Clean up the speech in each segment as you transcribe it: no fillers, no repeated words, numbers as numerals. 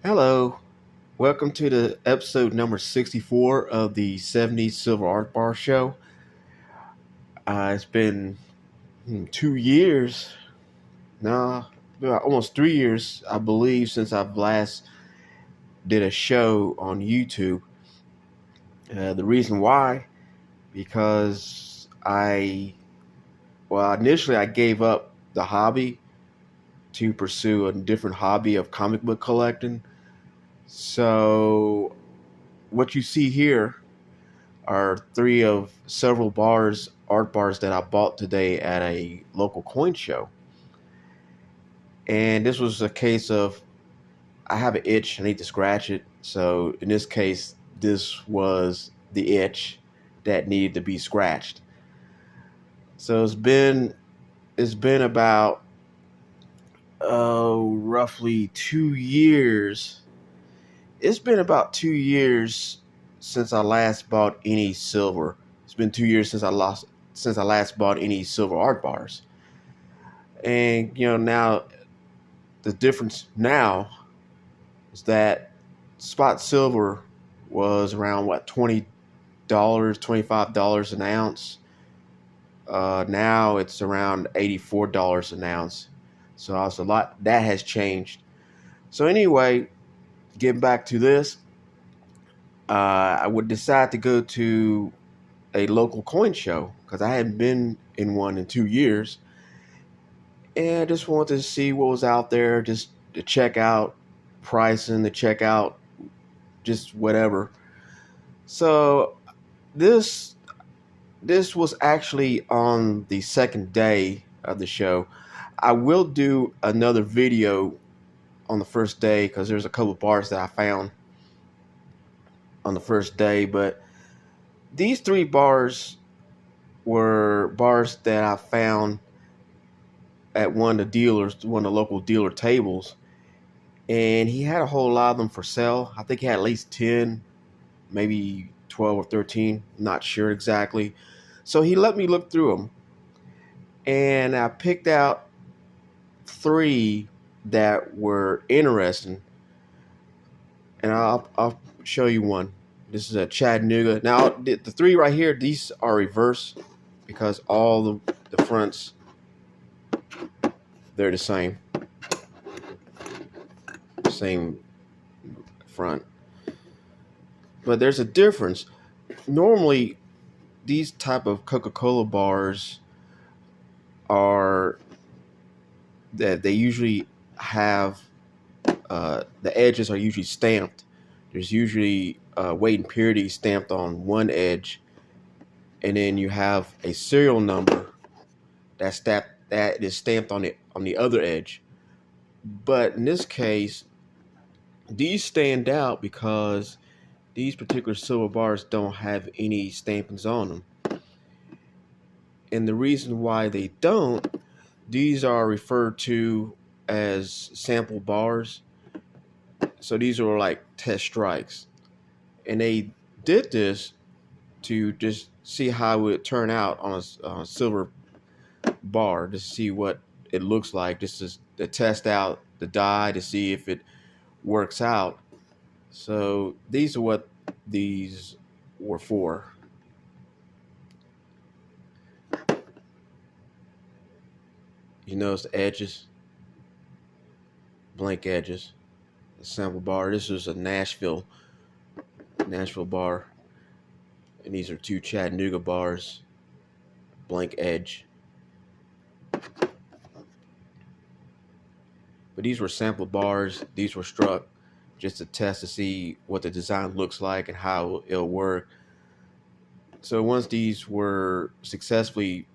Hello, welcome to the episode number 64 of the 70s Silver Art Bar Show. It's been 2 years, nah, about almost 3 years, I believe, since I've last did a show on YouTube. The reason why, because initially I gave up the hobby to pursue a different hobby of comic book collecting. So, what you see here are three of several art bars that I bought today at a local coin show. And this was a case of I have an itch, I need to scratch it. So in this case, this was the itch that needed to be scratched. So it's been about roughly 2 years. It's been about 2 years since I last bought any silver. It's been 2 years since I last bought any silver art bars. And now the difference now is that spot silver was around what, $20, $25 an ounce. Now it's around $84 an ounce. So it's a lot that has changed. So anyway, getting back to this, I would decide to go to a local coin show because I hadn't been in one in 2 years, and I just wanted to see what was out there, just to check out pricing, to check out just whatever. So this this was actually on the second day of the show. I will do another video on the first day because there's a couple of bars that I found on the first day, but these three bars were bars that I found at one of the local dealer tables, and he had a whole lot of them for sale. I think he had at least 10, maybe 12 or 13, not sure exactly. So he let me look through them, and I picked out three that were interesting, and I'll show you one. This is a Chattanooga. Now the three right here, these are reverse because all the fronts, they're the same front. But there's a difference. Normally, these type of Coca-Cola bars are that they usually have the edges are usually stamped. There's usually weight and purity stamped on one edge, and then you have a serial number that is stamped on the other edge. But in this case, these stand out because these particular silver bars don't have any stampings on them. And the reason why they don't, these are referred to as sample bars. So these are like test strikes. And they did this to just see how it would turn out on a silver bar, to see what it looks like, just to test out the die to see if it works out. So these are what these were for. You notice the edges, blank edges, a sample bar. This is a Nashville bar, and these are two Chattanooga bars, blank edge. But these were sample bars. These were struck just to test to see what the design looks like and how it'll work. So once these were successfully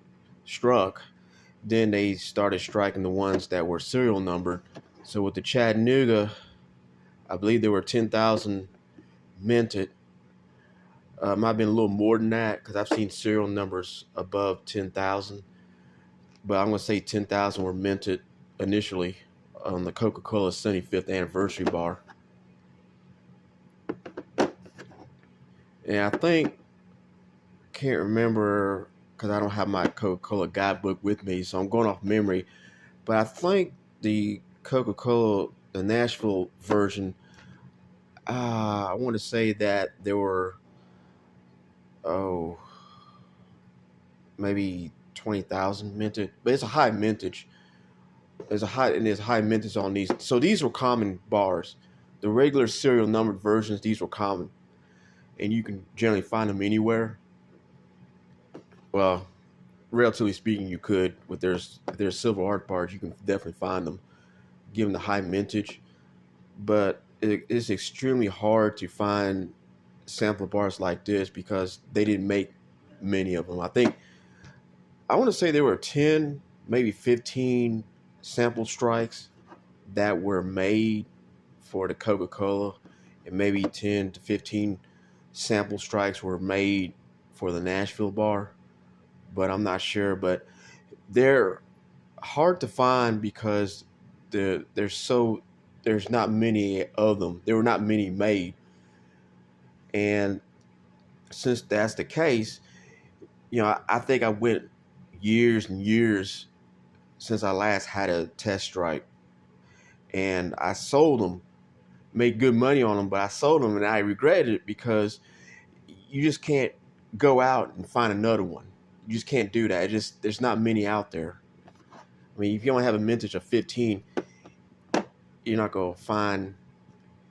struck, then they started striking the ones that were serial numbered. So with the Chattanooga, I believe there were 10,000 minted. Might have been a little more than that because I've seen serial numbers above 10,000. But I'm going to say 10,000 were minted initially on the Coca-Cola 75th anniversary bar. And I think, can't remember because I don't have my Coca-Cola guidebook with me, so I'm going off memory. But I think the Coca-Cola, the Nashville version, I want to say that there were, oh, maybe 20,000 minted, but it's a high mintage. There's high mintage on these. So these were common bars. The regular serial numbered versions, these were common, and you can generally find them anywhere. Well, relatively speaking, you could with their silver art bars. You can definitely find them, given the high mintage. But it's extremely hard to find sample bars like this because they didn't make many of them. I want to say there were 10, maybe 15 sample strikes that were made for the Coca-Cola, and maybe 10 to 15 sample strikes were made for the Nashville bar, but I'm not sure. But they're hard to find because there's not many of them. There were not many made, and since that's the case, I think I went years and years since I last had a test strike, and I sold them, made good money on them, but I sold them and I regretted it because you just can't go out and find another one. You just can't do that. There's not many out there. I mean, if you only have a mintage of 15, you're not gonna find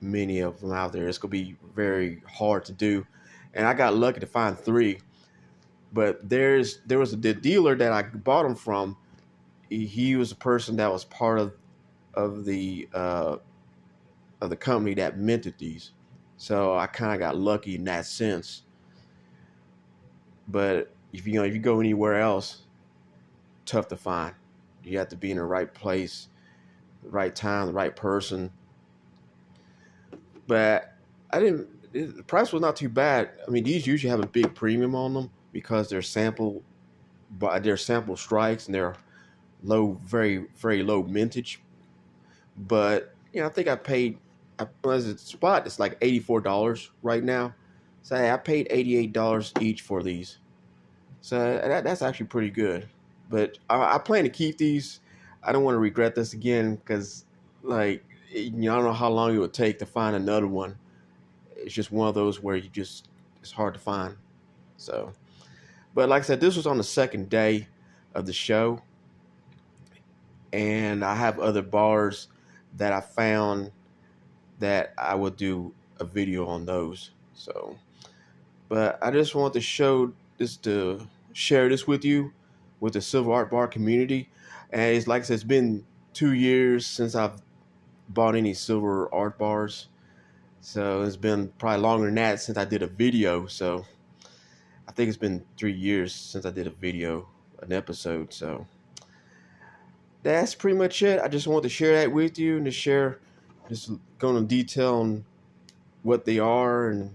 many of them out there. It's gonna be very hard to do. And I got lucky to find 3. But there was the dealer that I bought them from. He was a person that was part of the company that minted these, so I kind of got lucky in that sense. But if you go anywhere else, tough to find. You have to be in the right place, the right time, the right person. But the price was not too bad. I mean, these usually have a big premium on them because they're sample strikes and they're low, very, very low mintage. But I think I paid. Was it spot? It's like $84 right now. So I paid $88 each for these. So that's actually pretty good. But I plan to keep these. I don't want to regret this again because, like, I don't know how long it would take to find another one. It's just one of those where it's hard to find. So, but like I said, this was on the second day of the show, and I have other bars that I found that I will do a video on those. So, but I just want to share this with you, with the silver art bar community. And it's like I said, it's been 2 years since I've bought any silver art bars. So it's been probably longer than that since I did a video. So I think it's been 3 years since I did a video, an episode. So that's pretty much it. I just wanted to share that with you and to share, just going into detail on what they are and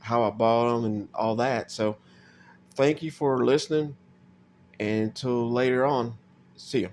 how I bought them and all that. So thank you for listening, and until later on, see you.